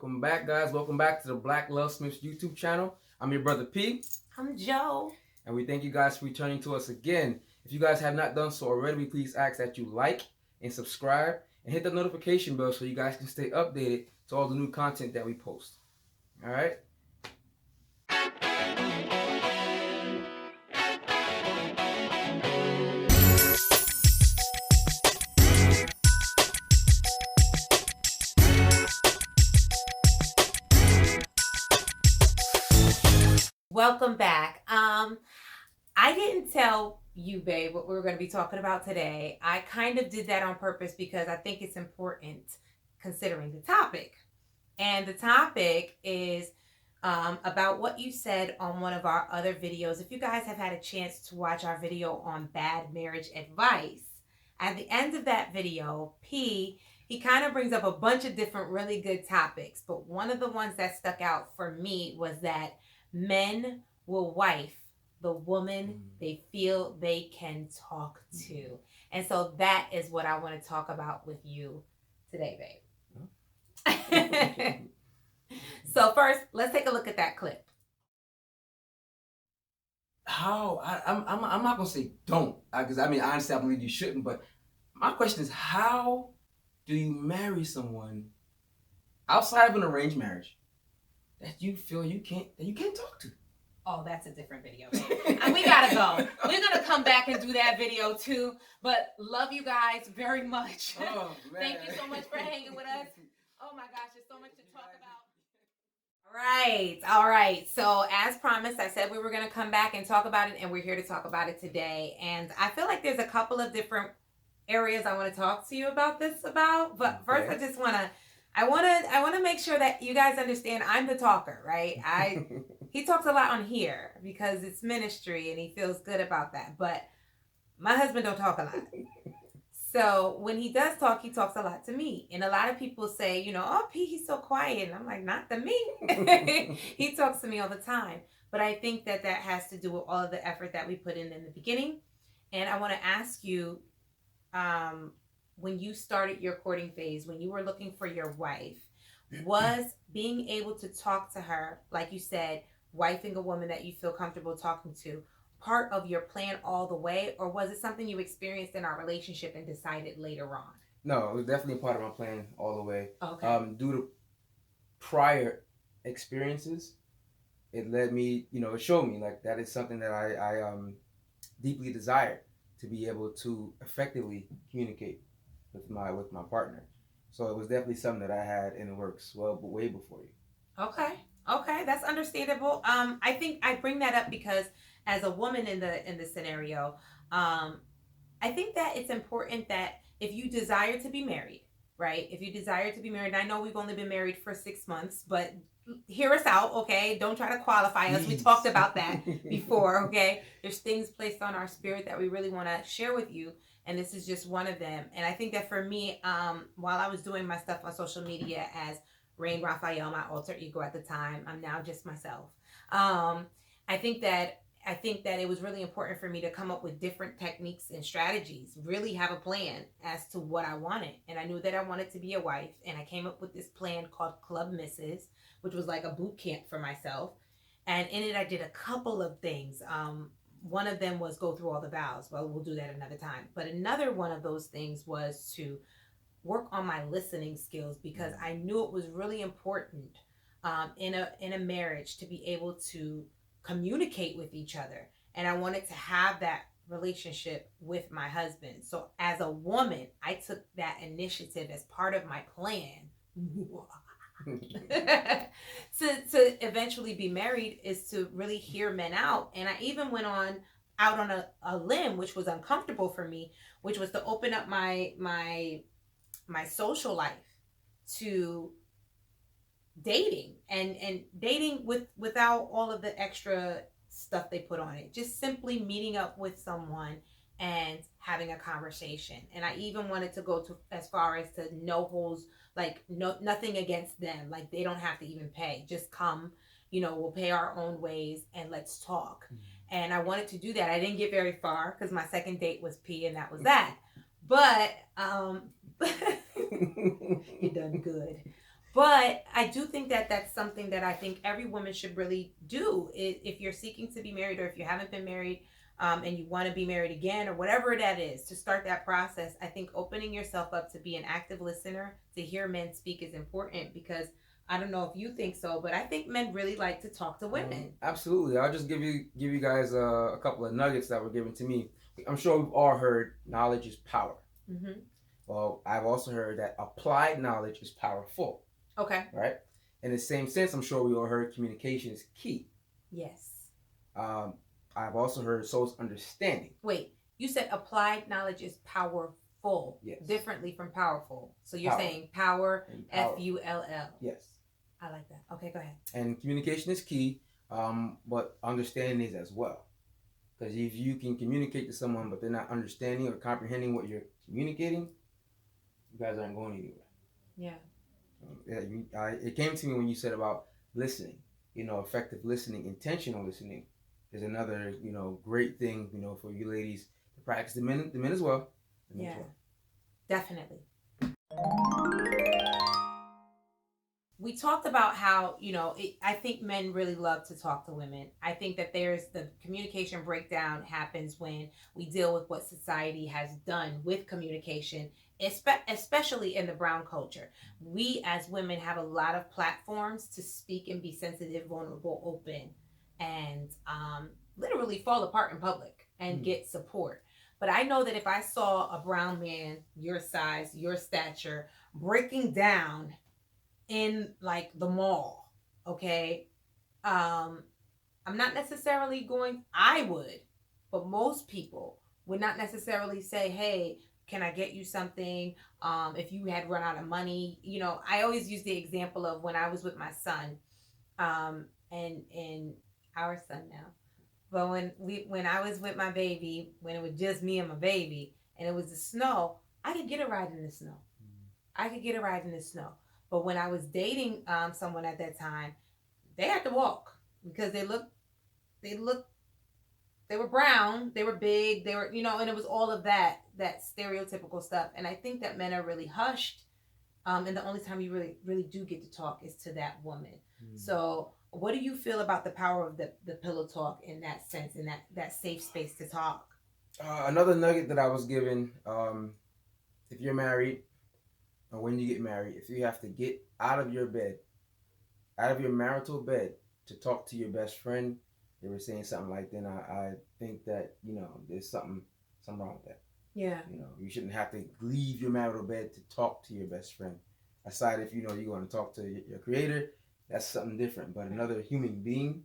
Welcome back, guys. Welcome back to the Blacklovesmiths YouTube channel. I'm your brother P. I'm Joe. And we thank you guys for returning to us again. If you guys have not done so already, we please ask that you like and subscribe and hit the notification bell so you guys can stay updated to all the new content that we post. All right? Welcome back. I didn't tell you, babe, what we were going to be talking about today. I kind of did that on purpose because I think it's important considering the topic. And the topic is about what you said on one of our other videos. If you guys have had a chance to watch our video on bad marriage advice, at the end of that video, he kind of brings up a bunch of different really good topics. But one of the ones that stuck out for me was that men will wife the woman they feel they can talk to. And so that is what I want to talk about with you today, babe. So first, let's take a look at that clip. I'm not going to say don't, because honestly, I believe you shouldn't, but my question is, how do you marry someone outside of an arranged marriage that you feel you can't talk to? Oh, that's a different video. And we gotta go. We're gonna come back and do that video too. But love you guys very much. Oh, man. Thank you so much for hanging with us. Oh my gosh, there's so much to talk about. All right. So as promised, I said we were gonna come back and talk about it, and we're here to talk about it today. And I feel like there's a couple of different areas I want to talk to you about this. But first, I want to make sure that you guys understand I'm the talker, right? He talks a lot on here because it's ministry and he feels good about that. But my husband don't talk a lot. So when he does talk, he talks a lot to me. And a lot of people say, oh, P, he's so quiet. And I'm like, not to me. He talks to me all the time. But I think that has to do with all of the effort that we put in the beginning. And I want to ask you, when you started your courting phase, when you were looking for your wife, was being able to talk to her, like you said, wifing a woman that you feel comfortable talking to, part of your plan all the way, or was it something you experienced in our relationship and decided later on? No, it was definitely a part of my plan all the way. Okay. Due to prior experiences, it led me, it showed me like that is something that I deeply desire, to be able to effectively communicate with my partner. So it was definitely something that I had in the works way before you. Okay, that's understandable. I think I bring that up because as a woman in the scenario, I think that it's important that if you desire to be married, right? If you desire to be married, I know we've only been married for 6 months, but hear us out, okay? Don't try to qualify us. We talked about that before, okay? There's things placed on our spirit that we really want to share with you, and this is just one of them. And I think that for me, while I was doing my stuff on social media as Rain Raphael, my alter ego at the time, I'm now just myself. I think that it was really important for me to come up with different techniques and strategies, really have a plan as to what I wanted. And I knew that I wanted to be a wife, and I came up with this plan called Club Misses, which was like a boot camp for myself. And in it, I did a couple of things. One of them was go through all the vows. Well, we'll do that another time. But another one of those things was to work on my listening skills, because I knew it was really important in a marriage to be able to communicate with each other. And I wanted to have that relationship with my husband. So as a woman, I took that initiative as part of my plan to eventually be married, is to really hear men out. And I even went out on a limb, which was uncomfortable for me, which was to open up my social life to dating and dating without all of the extra stuff they put on it. Just simply meeting up with someone and having a conversation. And I even wanted to go to as far as to no holds, like nothing against them. Like they don't have to even pay. Just come, we'll pay our own ways and let's talk. Mm-hmm. And I wanted to do that. I didn't get very far because my second date was P, and that was that. But you done good. But I do think that that's something that I think every woman should really do. If you're seeking to be married, or if you haven't been married, and you want to be married again, or whatever that is, to start that process, I think opening yourself up to be an active listener, to hear men speak, is important. Because I don't know if you think so, but I think men really like to talk to women. Absolutely. I'll just give you guys a couple of nuggets that were given to me. I'm sure we've all heard knowledge is power. Mm-hmm. Well, I've also heard that applied knowledge is powerful. Okay. Right? In the same sense, I'm sure we all heard communication is key. Yes. Um, I've also heard so is understanding. Wait, you said applied knowledge is powerful. Yes. Differently from powerful. So you're Power. saying power, Full. Yes. I like that. Okay, go ahead. And communication is key, but understanding is as well. Because if you can communicate to someone, but they're not understanding or comprehending what you're communicating, you guys aren't going anywhere. Yeah. It came to me when you said about listening. Effective listening, intentional listening is another, great thing, for you ladies to practice. The men as well. Yeah, definitely. We talked about how, I think men really love to talk to women. I think that there's the communication breakdown happens when we deal with what society has done with communication, especially in the brown culture. We as women have a lot of platforms to speak and be sensitive, vulnerable, open, and literally fall apart in public and get support. But I know that if I saw a brown man, your size, your stature, breaking down in like the mall, okay, I'm not necessarily I would, but most people would not necessarily say, hey, can I get you something? If you had run out of money, I always use the example of when I was with my son, and our son now. But when I was with my baby, when it was just me and my baby, and it was the snow, I could get a ride in the snow. I could get a ride in the snow. But when I was dating someone at that time, they had to walk because they were brown, they were big, they were, and it was all of that stereotypical stuff. And I think that men are really hushed. And the only time you really, really do get to talk is to that woman. So what do you feel about the power of the pillow talk in that sense, in that safe space to talk? Another nugget that I was given, if you're married, or when you get married, if you have to get out of your bed, out of your marital bed, to talk to your best friend, they were saying something like, then I think that, there's something wrong with that. Yeah. You shouldn't have to leave your marital bed to talk to your best friend. Aside if, you're going to talk to your creator, that's something different. But another human being,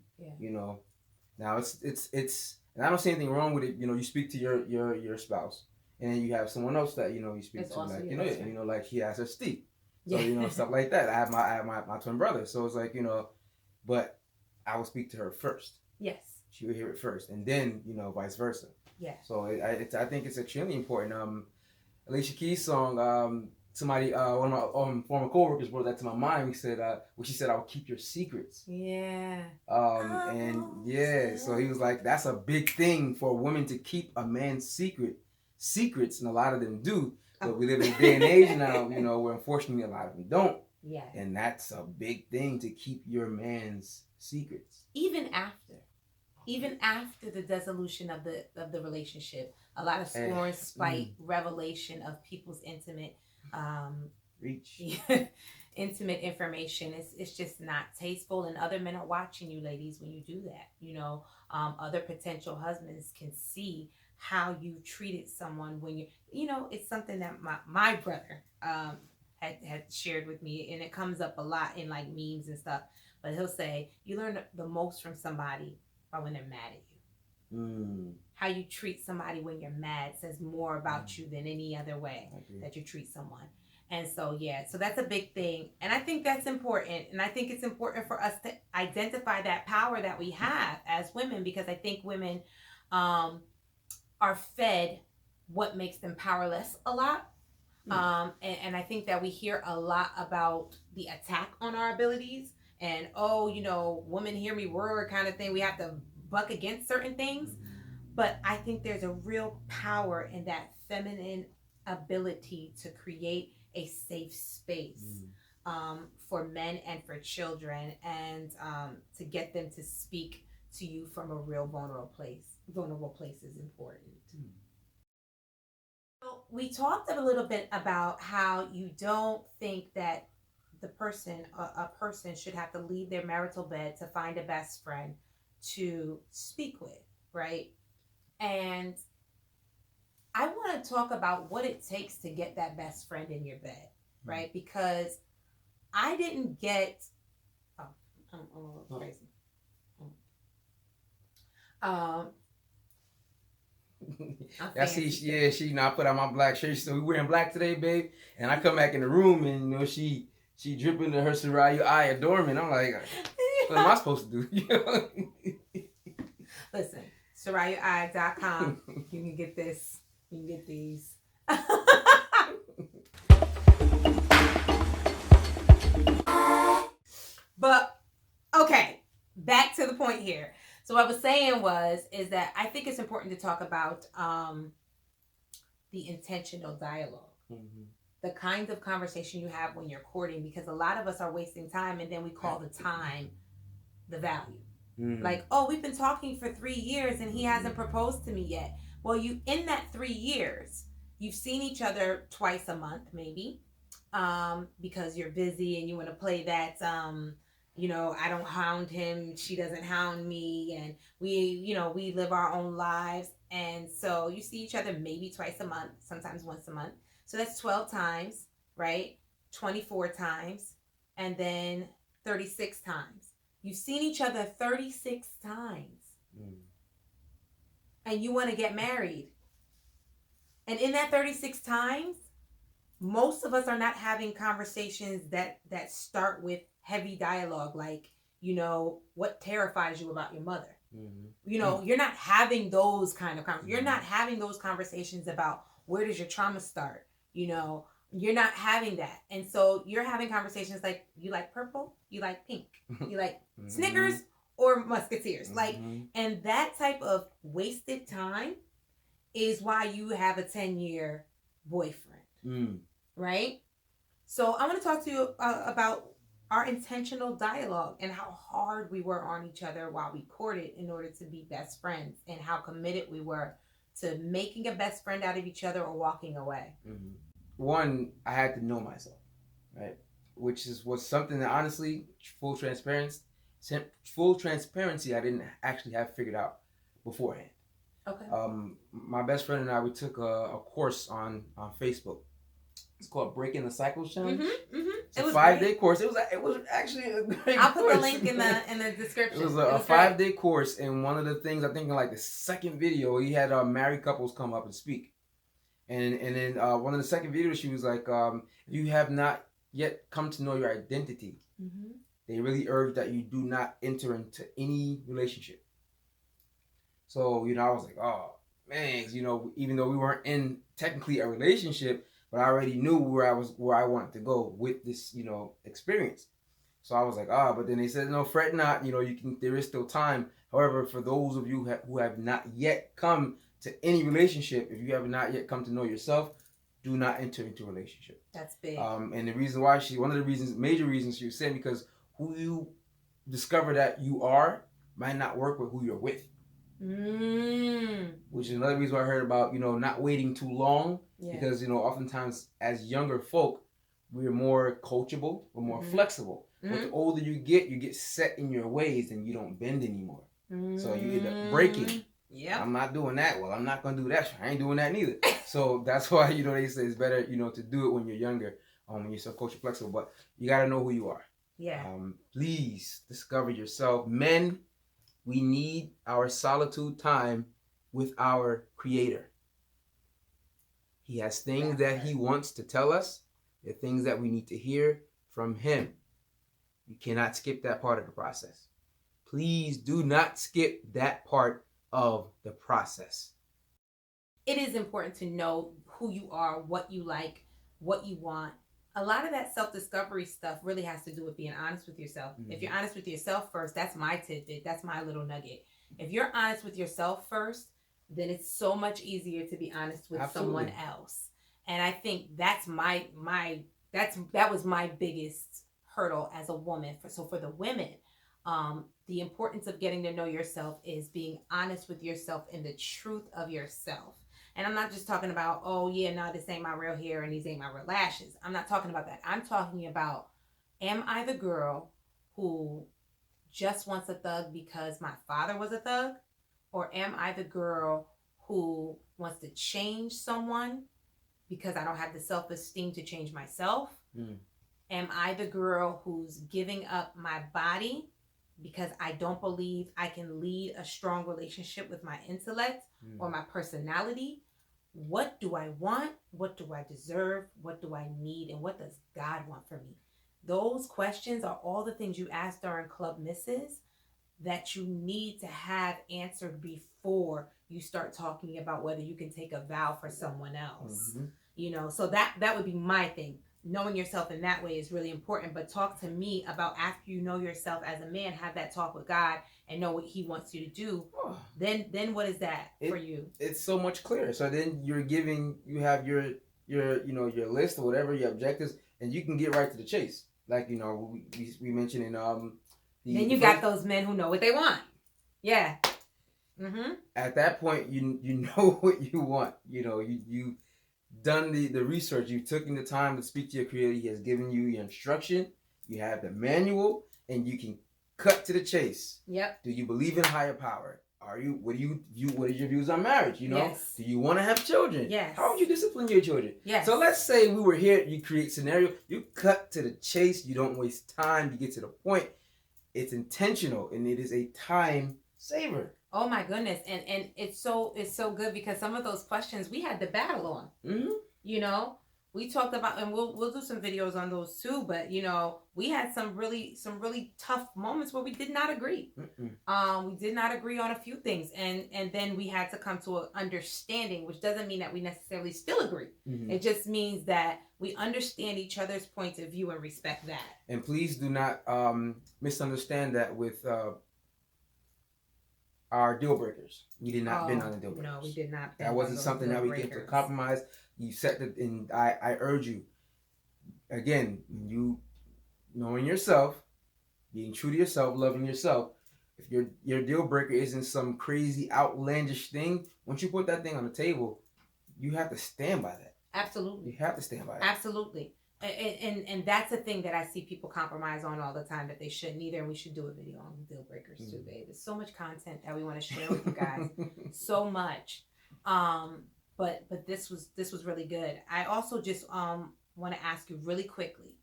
now it's, and I don't see anything wrong with it. You speak to your spouse, and then you have someone else that, you speak it's to, like, like she has her Steve. So, stuff like that. I have my twin brother. So it's like, but I will speak to her first. Yes. She will hear it first, and then, vice versa. Yeah. So I think it's extremely important. Alicia Keys' song, somebody, one of my former coworkers brought that to my mind. He said, she said, "I will keep your secrets." Yeah. So he was like, that's a big thing for a woman to keep a man's secrets, and a lot of them do. But we live in a day and age now, where unfortunately a lot of them don't. Yeah. And that's a big thing, to keep your man's secrets. Even after the dissolution of the relationship, a lot of scorn, spite, revelation of people's intimate intimate information. It's just not tasteful, and other men are watching you, ladies, when you do that. Other potential husbands can see how you treated someone when it's something that my brother had shared with me, and it comes up a lot in like memes and stuff. But he'll say, you learn the most from somebody by when they're mad at you. How you treat somebody when you're mad says more about you than any other way that you treat someone. And so, so that's a big thing. And I think that's important. And I think it's important for us to identify that power that we have as women, because I think women are fed what makes them powerless a lot. And I think that we hear a lot about the attack on our abilities, and women hear me roar kind of thing. We have to buck against certain things. But I think there's a real power in that feminine ability to create a safe space. for men and for children, and to get them to speak to you from a real vulnerable place. Vulnerable place is important. So we talked a little bit about how you don't think that a person should have to leave their marital bed to find a best friend to speak with, right? And I want to talk about what it takes to get that best friend in your bed, right? Because I didn't get. Oh, I'm a little crazy. Um, I see. Yeah, she. You know, I put on my black shirt. So we wearing black today, babe. And I come back in the room, and you know, she dripping to her Soraya eye adornment. I'm like, what am I supposed to do? Listen, SorayaEye.com. You can get this. You can get these. But okay, back to the point here. So what I was saying is that I think it's important to talk about the intentional dialogue. Mm-hmm. The kinds of conversation you have when you're courting, because a lot of us are wasting time, and then we call the time the value. Mm-hmm. Like, oh, we've been talking for 3 years and he hasn't proposed to me yet. Well, you, in that 3 years, you've seen each other twice a month, maybe, because you're busy and you want to play that, I don't hound him, she doesn't hound me, and we live our own lives. And so you see each other maybe twice a month, sometimes once a month. So that's 12 times, right? 24 times, and then 36 times. You've seen each other 36 times. Mm. And you want to get married. And in that 36 times, most of us are not having conversations that start with heavy dialogue, like, what terrifies you about your mother? Mm-hmm. You're not having those kind of conversations. You're not having those conversations about where does your trauma start? You're not having that. And so you're having conversations like, you like purple? You like pink? You like Snickers or Musketeers? Mm-hmm. Like, and that type of wasted time is why you have a 10-year boyfriend. Mm. Right? So I want to talk to you about our intentional dialogue and how hard we were on each other while we courted in order to be best friends, and how committed we were to making a best friend out of each other or walking away. Mm-hmm. One, I had to know myself, right? Which was something that, honestly, full transparency, I didn't actually have figured out beforehand. Okay. My best friend and I, we took a course on Facebook. It's called Breaking the Cycle Challenge. Mm-hmm, mm-hmm. It's a 5-day course. It was actually a great I'll put the link in the description. It was a 5-day course, and one of the things, I think in like the second video, he had married couples come up and speak. And then one of the second videos, she was like, if you have not yet come to know your identity, mm-hmm. they really urge that you do not enter into any relationship. So, I was like, oh, man, even though we weren't in technically a relationship, but I already knew where I wanted to go with this, experience. So I was like, but then they said, no, fret not, there is still time. However, for those of you who have not yet come to any relationship, if you have not yet come to know yourself, do not enter into a relationship. That's big. And the reason why major reasons she was saying, because who you discover that you are might not work with who you're with. Which is another reason why I heard about, not waiting too long. Yeah. Because, oftentimes as younger folk, we're more coachable, we're more mm-hmm. flexible. Mm-hmm. But the older you get set in your ways and you don't bend anymore. Mm-hmm. So you end up breaking. Yeah, I'm not doing that. Well, I'm not going to do that. I ain't doing that neither. So that's why, they say it's better, to do it when you're younger, when you're so coachable, flexible. But you got to know who you are. Yeah. Please discover yourself. Men, we need our solitude time with our Creator. He has things that He wants to tell us. There are things that we need to hear from Him. You cannot skip that part of the process. Please do not skip that part of the process. It is important to know who you are, what you like, what you want. A lot of that self-discovery stuff really has to do with being honest with yourself. Mm-hmm. If you're honest with yourself first, that's my tidbit. That's my little nugget. If you're honest with yourself first, then it's so much easier to be honest with Absolutely. Someone else. And I think that's That was my biggest hurdle as a woman. For the women, the importance of getting to know yourself is being honest with yourself and the truth of yourself. And I'm not just talking about, oh yeah, no, this ain't my real hair and these ain't my real lashes. I'm not talking about that. I'm talking about, am I the girl who just wants a thug because my father was a thug? Or am I the girl who wants to change someone because I don't have the self-esteem to change myself? Mm. Am I the girl who's giving up my body because I don't believe I can lead a strong relationship with my intellect or my personality? What do I want? What do I deserve? What do I need? And what does God want for me? Those questions are all the things you ask during Club Misses that you need to have answered before you start talking about whether you can take a vow for someone else. Mm-hmm. You know, so that would be my thing. Knowing yourself in that way is really important. But talk to me about, after you know yourself as a man, have that talk with God and know what He wants you to do. Then what is that for you? It's so much clearer. So then you have your your list or whatever, your objectives, and you can get right to the chase. Like we mentioned in then you got those men who know what they want. Yeah. Mm-hmm. At that point, you know what you want. You done the research. You've taken the time to speak to your creator. He has given you your instruction. You have the manual, and you can cut to the chase. Yep. Do you believe in higher power? What is your views on marriage? Yes. Do you want to have children? Yes. How would you discipline your children? Yes. So let's say we were here, you create scenario, you cut to the chase, you don't waste time, you get to the point. It's intentional, and it is a time saver. Oh my goodness. And it's so good, because some of those questions we had to battle on. Mm-hmm. We talked about, and we'll do some videos on those too, but we had some really tough moments where we did not agree. We did not agree on a few things, and then we had to come to an understanding, which doesn't mean that we necessarily still agree. Mm-hmm. It just means that we understand each other's points of view and respect that. And please do not misunderstand that with our deal breakers. We did not been on the deal breakers. No, we did not. That wasn't something that we came to compromise. You set it, and I urge you, again, you knowing yourself, being true to yourself, loving yourself. If your deal breaker isn't some crazy outlandish thing, once you put that thing on the table, you have to stand by that. Absolutely. You have to stand by it. Absolutely. And that's a thing that I see people compromise on all the time that they shouldn't either. And we should do a video on deal breakers too, babe. There's so much content that we want to share with you guys. So much. But this was really good. I also just want to ask you really quickly,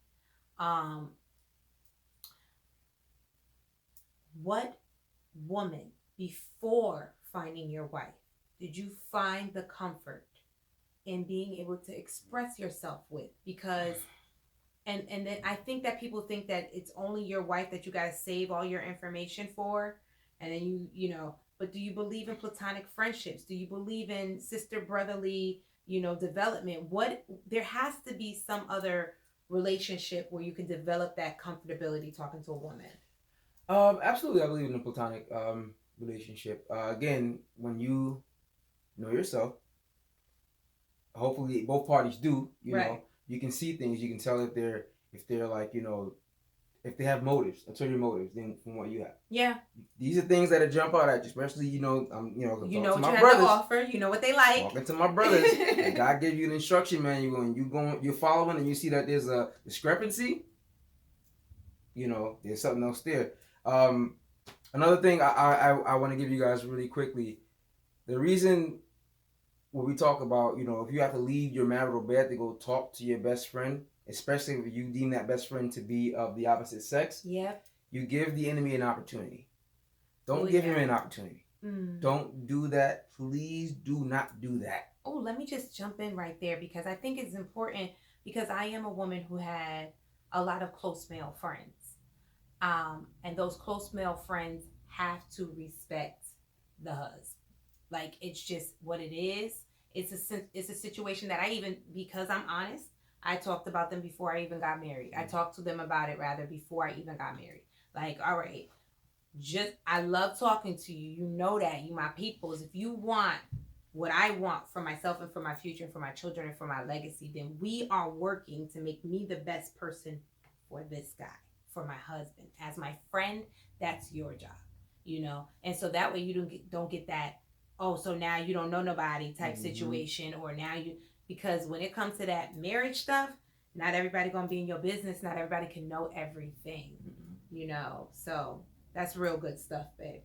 what woman before finding your wife did you find the comfort in being able to express yourself with? Because and then I think that people think that it's only your wife that you got to save all your information for, and then but do you believe in platonic friendships? Do you believe in sister brotherly development? There has to be some other relationship where you can develop that comfortability talking to a woman. Absolutely, I believe in a platonic relationship. Again, when you know yourself, hopefully both parties do. You can see things. You can tell if they're like if they have motives, ulterior motives, than from what you have. Yeah. These are things that jump out at you, especially what you have brothers, to offer. You know what they like. Walking to my brothers, and God gives you an instruction manual, and you're following, and you see that there's a discrepancy. There's something else there. Another thing I want to give you guys really quickly, the reason when we talk about if you have to leave your marital bed to go talk to your best friend, especially if you deem that best friend to be of the opposite sex, yep, you give the enemy an opportunity. Don't give him an opportunity. Don't do that. Please do not do that. Oh, let me just jump in right there, because I think it's important, because I am a woman who had a lot of close male friends. And those close male friends have to respect the husband. Like, it's just what it is. It's a situation that because I'm honest, I talked about them before I even got married. I talked to them about it rather before I even got married. Like, all right, I love talking to you. You know that. You my peoples. If you want what I want for myself and for my future and for my children and for my legacy, then we are working to make me the best person for this guy, for my husband. As my friend, that's your job, you know? And so that way you don't get that, oh, so now you don't know nobody type situation, or now you, because when it comes to that marriage stuff, not everybody gonna be in your business. Not everybody can know everything, you know? So that's real good stuff, babe.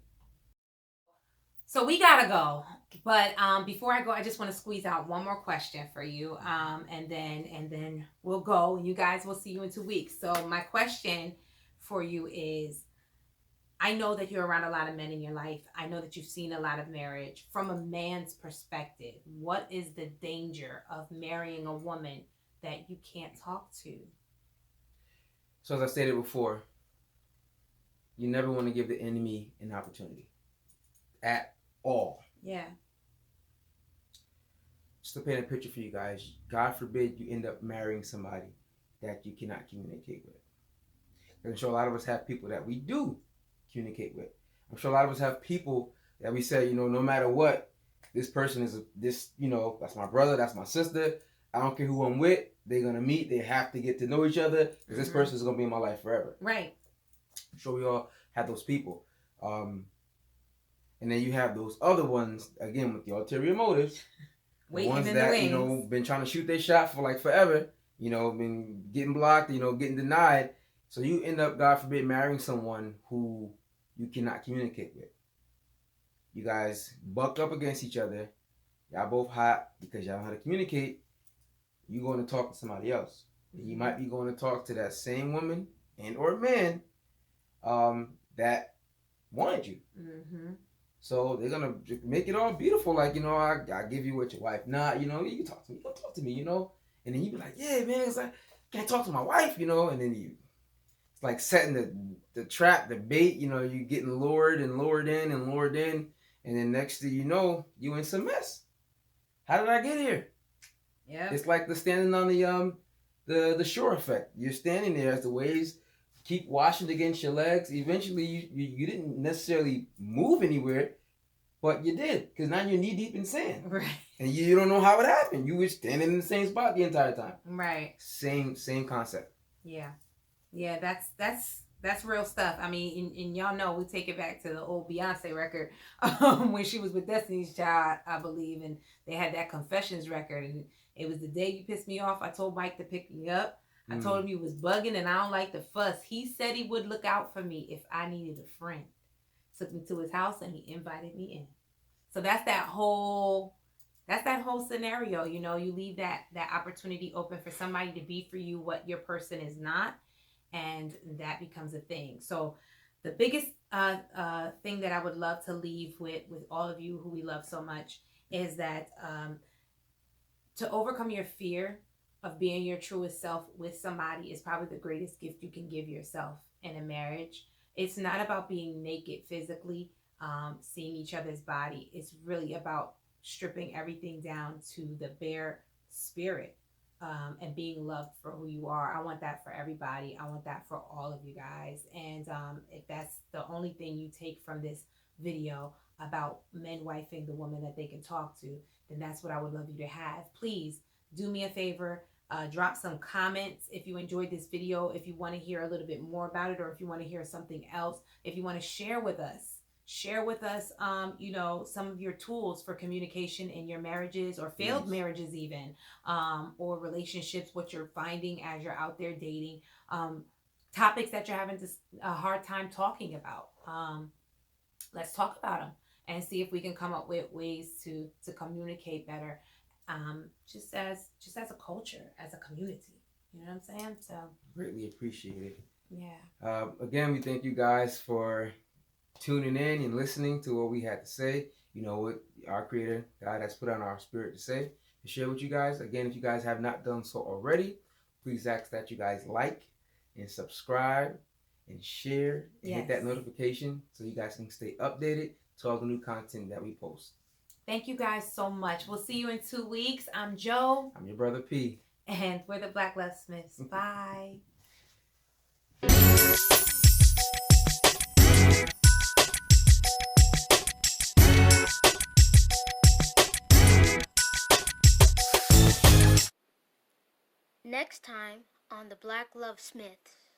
So we gotta go, but before I go, I just want to squeeze out one more question for you, and then we'll go, and you guys will see you in 2 weeks. So my question for you is, I know that you're around a lot of men in your life. I know that you've seen a lot of marriage. From a man's perspective, what is the danger of marrying a woman that you can't talk to? So as I stated before, you never want to give the enemy an opportunity at all. Yeah. Just to paint a picture for you guys, God forbid you end up marrying somebody that you cannot communicate with. I'm sure a lot of us have people that we do communicate with. I'm sure a lot of us have people that we say, no matter what, this person is that's my brother, that's my sister. I don't care who I'm with. They're going to meet. They have to get to know each other, because this person is going to be in my life forever. Right. I'm sure we all have those people. And then you have those other ones, again, with the ulterior motives. Waiting ones in that, the wings. Been trying to shoot their shot for like forever. Been getting blocked, getting denied. So you end up, God forbid, marrying someone who you cannot communicate with. You guys buck up against each other. Y'all both hot because y'all know how to communicate. You're going to talk to somebody else. You might be going to talk to that same woman and or man that wanted you. So they're going to make it all beautiful. Like, I give you what your wife not, you can talk to me. You can talk to me, And then you be like, yeah, man, it's like, I can't talk to my wife, And then it's like setting the trap, the bait, you're getting lured and lured in and lured in. And then next thing you know, you in some mess. How did I get here? Yeah. It's like the standing on the shore effect. You're standing there as the waves keep washing against your legs. Eventually, you didn't necessarily move anywhere, but you did, because now you're knee deep in sand. Right. And you don't know how it happened. You were standing in the same spot the entire time. Right. Same concept. Yeah. Yeah, that's real stuff. I mean, and y'all know, we take it back to the old Beyonce record when she was with Destiny's Child, I believe, and they had that Confessions record, and it was the day you pissed me off. I told Mike to pick me up. I told him you was bugging and I don't like the fuss. He said he would look out for me if I needed a friend. Took me to his house and he invited me in. So that's that whole scenario. You leave that opportunity open for somebody to be for you what your person is not, and that becomes a thing. So the biggest thing that I would love to leave with all of you who we love so much is that to overcome your fear of being your truest self with somebody is probably the greatest gift you can give yourself in a marriage. It's not about being naked physically, seeing each other's body. It's really about stripping everything down to the bare spirit, and being loved for who you are. I want that for everybody. I want that for all of you guys. And if that's the only thing you take from this video about men wifing the woman that they can talk to, then that's what I would love you to have. Please do me a favor. Drop some comments if you enjoyed this video, if you want to hear a little bit more about it, or if you want to hear something else, if you want to share with us some of your tools for communication in your marriages, or failed marriages even, or relationships, what you're finding as you're out there dating, topics that you're having a hard time talking about. Let's talk about them and see if we can come up with ways to communicate better. Just as a culture, as a community, you know what I'm saying? So greatly appreciate it. Yeah. Again, we thank you guys for tuning in and listening to what we had to say. What our Creator God has put on our spirit to say, to share with you guys. Again, if you guys have not done so already, please ask that you guys like and subscribe and share and hit that notification so you guys can stay updated to all the new content that we post. Thank you guys so much. We'll see you in 2 weeks. I'm Joe. I'm your brother P. And we're the Blacklovesmiths. Bye. next time on the Black Love Smiths.